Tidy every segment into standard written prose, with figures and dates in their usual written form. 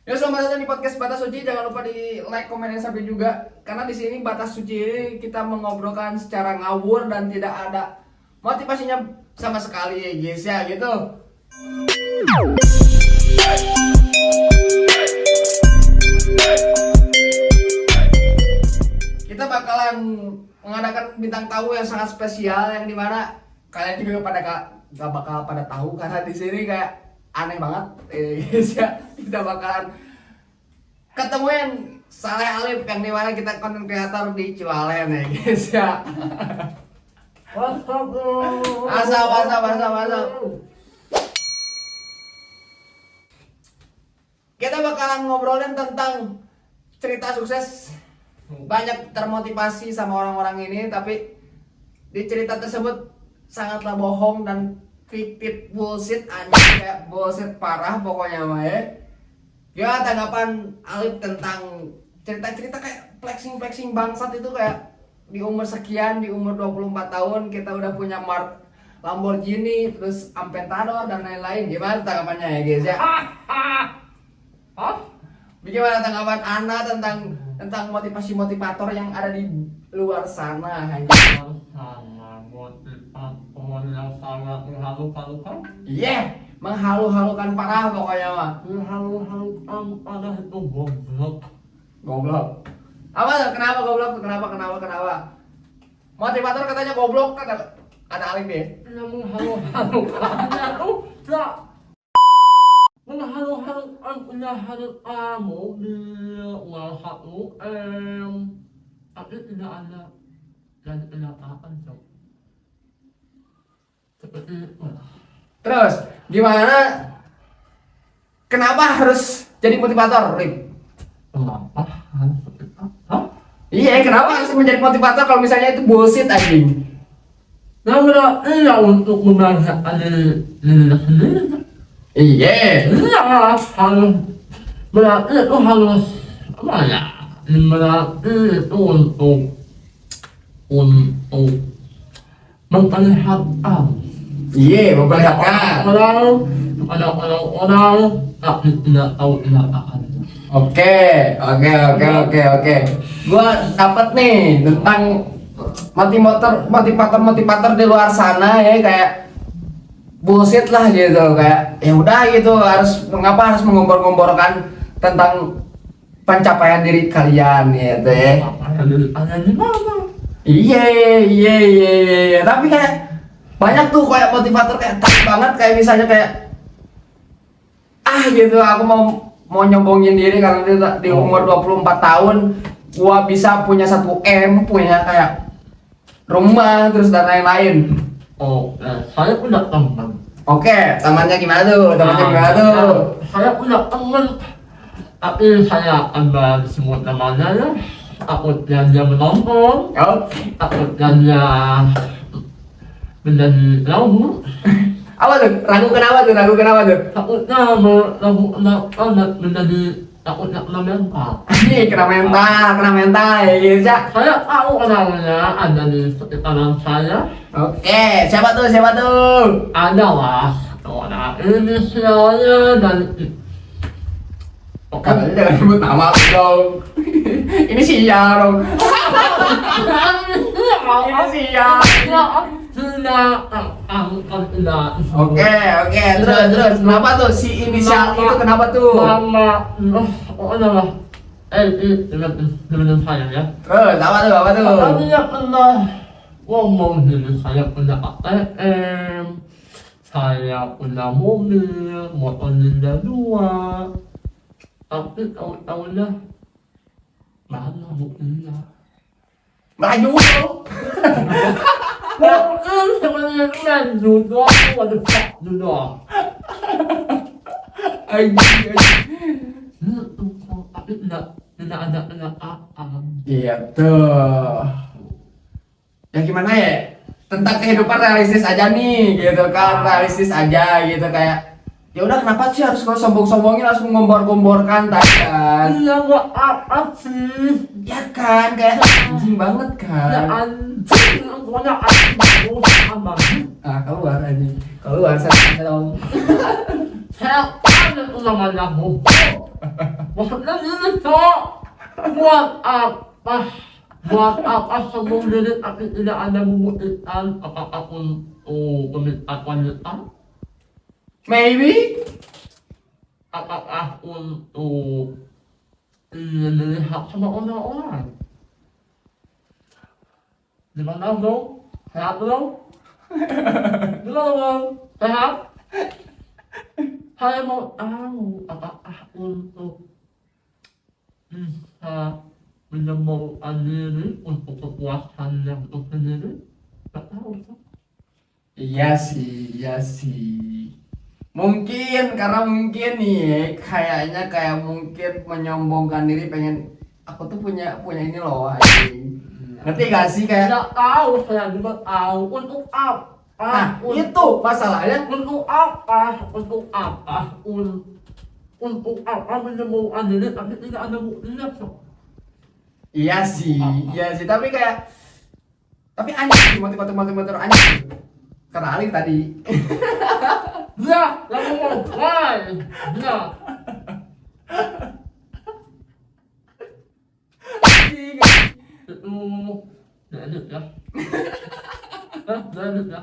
Ya, selamat datang di podcast Batas Suci. Jangan lupa di like, komen, dan subscribe juga. Karena di sini Batas Suci ini kita mengobrolkan secara ngawur dan tidak ada motivasinya sama sekali ya guys ya gitu. Kita bakalan mengadakan bintang tamu yang sangat spesial yang dimana kalian juga gak bakal pada tahu karena di sini kayak aneh banget guys ya. Kita bakalan ketemuin Saleh Alif yang dimana kita konten kreator di Ciwalen ya guys ya. Asap. Kita bakalan ngobrolin tentang cerita sukses. Banyak termotivasi sama orang-orang ini, tapi di cerita tersebut sangatlah bohong dan fiktif, bullshit, anjing kayak bullshit parah pokoknya mah ya. Ya, tanggapan Alif tentang cerita-cerita kayak flexing bangsat itu kayak di umur sekian, di umur 24 tahun kita udah punya Lamborghini, terus Aventador dan lain-lain. Gimana tanggapannya ya guys ya? Bagaimana tanggapan Anda tentang motivasi-motivator yang ada di luar sana? Motivator yang sangat menghalu-halukan. Iya, menghalu-halukan parah pokoknya mah. Menghalu-halukan parah itu goblok. Apa tuh? Kenapa goblok? Kenapa? Motivator katanya goblok, ada Alif ya? Yang menghalu-halukannya tuh tak menghalu-halukan penyaharan kamu di whatsappmu, tapi tidak ada dan kenyataan sob. Seperti itu. Terus gimana? Kenapa harus jadi motivator, Alif? Kenapa harus seperti itu? Hah? Iya, kenapa harus menjadi motivator kalau misalnya itu bullshit anjing? Nah, berarti ya untuk membahagiakan diri sendiri. Iya. Iya, harus berarti itu harus apa ya? Berarti itu untuk memperlihatkan. Iya, memperlihatkan. Kepada orang-orang tapi tidak tahu kenyataan. Oke. Gua dapat nih tentang motivator di luar sana ya, kayak bullshit lah gitu, kayak ya udah gitu, mengapa harus mengombor-ngomborkan tentang pencapaian diri kalian gitu ya. Pencapaian diri kalian gimana? Iya. Tapi kayak banyak tuh kayak motivator kayak tak banget, kayak misalnya kayak gitu, aku mau nyombongin diri karena di umur 24 tahun gua bisa punya 1 M, punya kayak rumah terus dan lain-lain. Saya punya teman. Oke, temannya gimana tuh? Saya punya teman, tapi saya akan semua temannya ya. Takutnya dia menonton, takutnya dia menjadi ragu. Apa tuh? Ragu kenapa tuh? Takutnya menjadi takutnya kena mental. Nih, kena mental ya gitu ya. Saya tahu orangnya ada di sekitaran saya. Oke, siapa tuh? Adalah orang inisialnya dan Katanya jangan sebut nama aku dong. Ini sial dong. Ini sial. Oke, terus kenapa tuh si inisial itu kenapa tuh? Adalah teman saya ya. Terus apa tuh? Dia pernah ngomong gini, saya punya ATM, saya punya mobil, motor Ninja 2, tapi tahu-tahunya mana buktinya? Melayu dong. Bukan sebenarnya kan jodoh, waduh pak jodoh. Anjing. Tapi tidak ada kenyataan. Iya tuh. Ya gimana ya? Tentang kehidupan realistis aja nih, gitu kan, realistis aja gitu, kayak Ya udah kenapa sih harus kalau sombong-sombongin harus mengombor-gomborkan tadi kan? Iya nggak apa sih. Ya kan kayak anjing banget Ya kan? anjing, pokoknya anjing baru sama. Ah keluar anjing, keluar saya dong. Saya ada tuh namanya bohong. Maksudnya ini cok. Buat apa sombong diri tapi tidak ada membuktikan apakah untuk pemikiran wanita? Maybe. Apakah untuk ingin dilihat sama orang-orang? Gimana bro? Sehat bro? Gimana bro? Sehat? Saya mau tahu apakah untuk bisa menyembuhkan diri untuk kepuasan yang untuk sendiri? Tak tahu kan? Iya sih. Mungkin karena mungkin nih kayaknya kayak mungkin menyombongkan diri pengen aku tuh punya ini loh anjing. Ngerti gak sih kayak Tidak tahu, saya juga tahu untuk apa? nah itu masalahnya. Untuk apa? Untuk apa menyembuhkan diri tapi tidak ada buktinya cok? Iya sih tapi kayak tapi anjing motor anjing kenali tadi. Ya, yang ngomong, why? Ya, Anjing. itu, edit ya. Edit ya.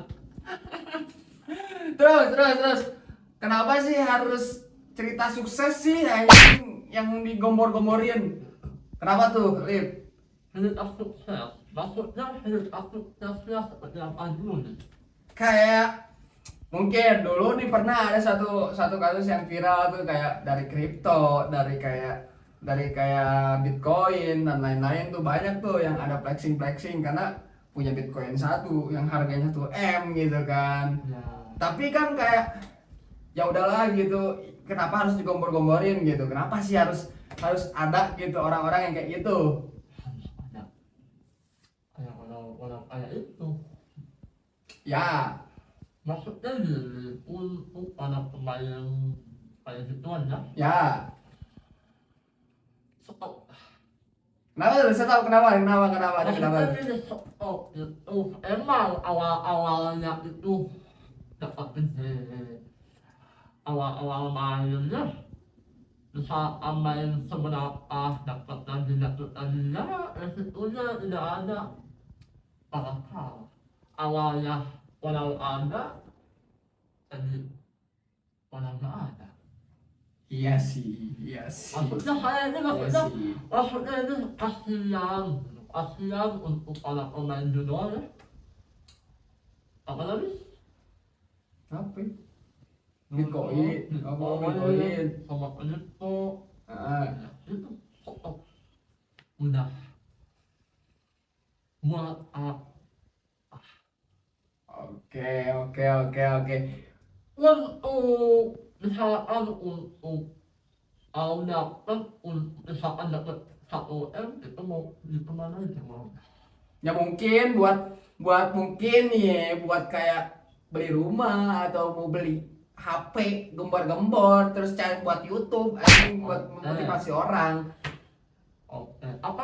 Terus kenapa sih harus cerita sukses sih anjing yang digombor-gomborin? Kenapa tuh, Lip? Edit sukses, maksudnya edit suksesnya seperti apa dulu nih? Kayak mungkin dulu nih pernah ada satu kasus yang viral tuh kayak dari kripto, dari kayak Bitcoin dan lain-lain tuh banyak tuh yang ada flexing karena punya Bitcoin satu yang harganya 1 M gitu kan. Ya, Tapi kan kayak ya udahlah gitu, kenapa harus digombor-gomborin gitu? Kenapa sih harus ada gitu orang-orang yang kayak gitu? harus ada. Kayak orang kayak itu. Ya, Maksudnya gini, untuk para pemain kayak gituan ya, ya. stop. Kenapa tuh? Saya tahu kenapa? Maksudnya gini, stop itu emang awal-awalnya itu dapat awal-awal mainnya bisa main seberapa dapat tadinya resikonya tidak ada padahal awalnya walau ada tadi walau nggak ada. Iya sih. Maksudnya saya ini Iya maksudnya sih. ini kasihan untuk para pemain junior ya. Apalagi Apa? Bitcoin. Bitcoin. sama kripto. Ah, Itu stop udah buat apa oke. untuk misalkan untuk misalkan dapat 1 M itu mau kemana aja mau Ya mungkin buat mungkin nih buat kayak beli rumah atau mau beli HP gembar-gembor terus cari buat YouTube anjing buat memotivasi orang. oke apa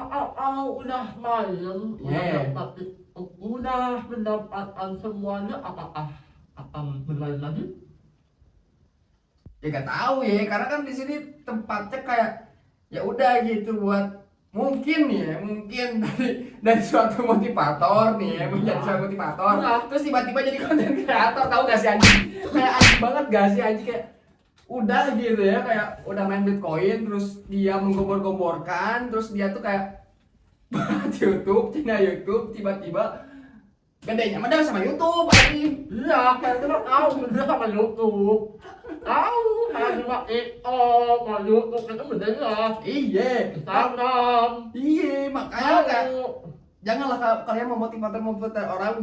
udah main Yeah. udah mendapatkan semuanya apakah akan bermain lagi? Ya gak tahu ya karena kan di sini tempatnya kayak ya udah gitu buat mungkin dari suatu motivator nih ya menjadi suatu motivator terus tiba-tiba jadi konten kreator tahu gak sih anjing kayak anjing banget gak sih anjing kayak udah gitu ya kayak udah main Bitcoin terus dia menggobor-goborkan terus dia tuh kayak buat YouTube tiba-tiba gedenya mah sama YouTube anjing. Iya kayak itu mah tahu beda sama YouTube tahu kayak cuma TikTok sama YouTube itu bedanya Iya Instagram makanya kayak janganlah kalian memotivasi orang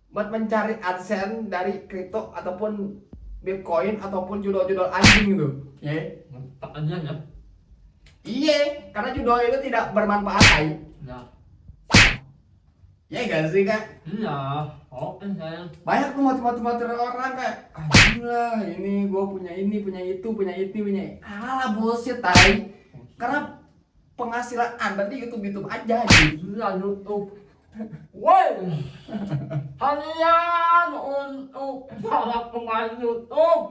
buat mencari AdSense dari kripto ataupun Bitcoin ataupun judul-judul anjing gitu. tak aja ya. Iya, karena judul itu tidak bermanfaat, ay. Ya. Ya gak sih kak? Iya, oke sayang. Banyak tuh motivasi orang kayak anjing lah ini gue punya ini punya itu punya alah bullshit tai. Karena penghasilan anda di YouTube aja gitu. Iya, YouTube. Woi, kalian untuk para pemain YouTube.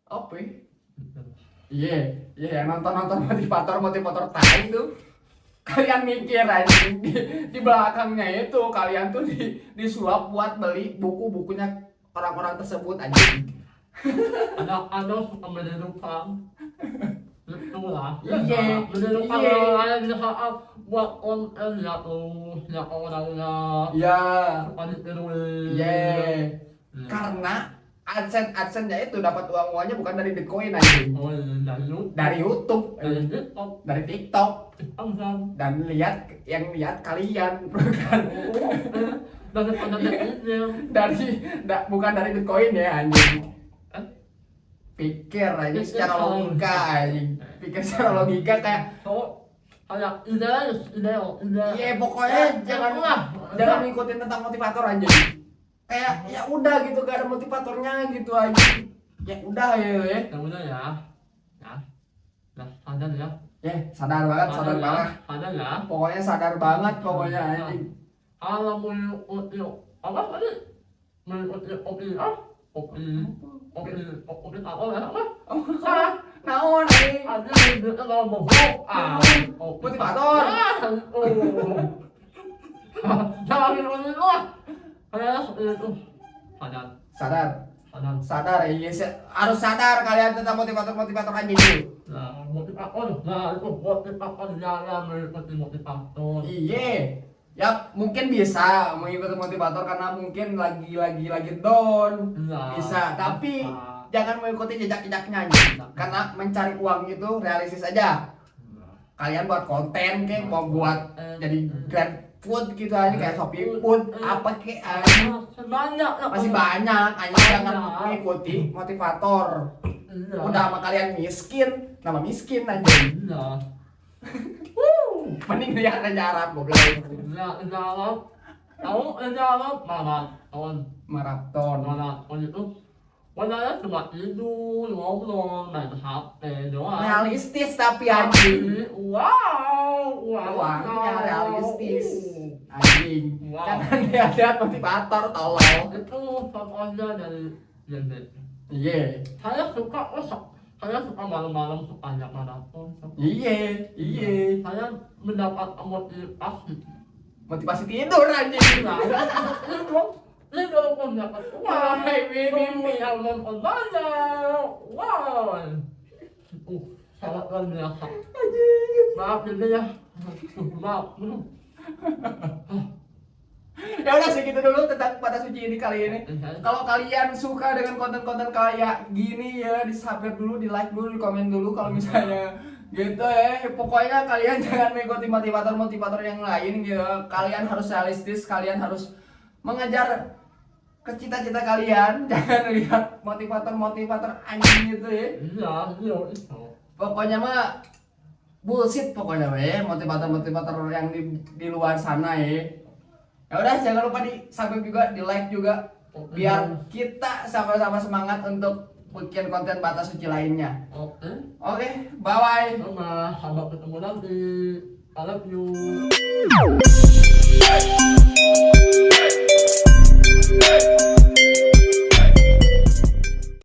Apa? Iya, yang nonton motivator tai tuh. Kalian mikir anjing di belakangnya itu kalian tuh disuap buat beli bukunya orang-orang tersebut anjing. Anak-anak suka menentukan. Itulah. Iya. Menentukan Iya. orang lain di saat buat konten ya tuh, ya orangnya. Ya, Suka ditiruin. iya. Karena AdSense-nya itu dapat uangnya bukan dari Bitcoin anjing. Oh, Dari YouTube, dari TikTok, dari TikTok. Instagram. Dan lihat kalian bukan Dari konten-kontennya. bukan dari Bitcoin ya anjing. Eh? Pikir aja Pikir secara salah. logika anjing. Pikir secara logika kayak So, kayak idealis. iya pokoknya jangan ngikutin tentang motivator anjing. Kayak ya udah gitu gak ada motivatornya gitu anjing. Ya udah ya. Yang udah ya. Ya. Nah, sadar ya. Ya sadar banget. Sadar ya. Pokoknya sadar banget pokoknya anjing. Kalau mengikuti apa tadi? Mengikuti opini apa ya? Apa? Salah. Naon anjing. Ada yang kalau mau Motivator. Jangan ngomongin lah. Kayak itu. Sadar. Sadar iya harus sadar kalian tentang motivator anjing dulu. Nah, motivator. Nah, itu motivator jangan mengikuti motivator. Iya. Ya mungkin bisa mengikuti motivator karena mungkin lagi down. Nah, Bisa, tapi nah. jangan mengikuti jejak-jejaknya anjing. Karena mencari uang itu realistis aja. Kalian buat konten kayak mau buat jadi grab food gitu aja kayak Shopee Food apa kayak masih banyak anjing jangan mengikuti motivator. Udah sama kalian miskin, nama miskin anjing. Nah, Mending lihat Raja Arab goblok. tahu Maraton. maraton itu padahal cuma tidur, ngobrol, main HP doang. Realistis tapi anjing. Wow, Uangnya realistis. Anjing. Wow. Jangan lihat motivator tolong. Itu contohnya dari Gen Z. Iya. Saya suka malam-malam sepanjang maraton. Iya. Saya mendapat motivasi. Motivasi tidur anjing. Ini kalau pun dapat uang, Wahai mimpi. yang nonton banyak, wow, sangat luar biasa. Maaf ini ya, maaf. Ya udah segitu dulu tentang Pada Suci ini kali ini. Kalau kalian suka dengan konten-konten kayak gini ya, di-subscribe dulu, di-like dulu, di-komen dulu kalau misalnya gitu ya. Pokoknya kalian jangan mengikuti motivator yang lain gitu. Kalian harus realistis, kalian harus mengejar ke cita-cita kalian. Jangan lihat motivator anjing gitu ya. Iya, itu. Pokoknya mah bullshit pokoknya ya motivator yang di luar sana ya. Ya udah jangan lupa di-subscribe juga, di-like juga biar kita sama-sama semangat untuk bikin konten Batas Suci lainnya. Oke, bye-bye. Sampai ketemu nanti. I love you.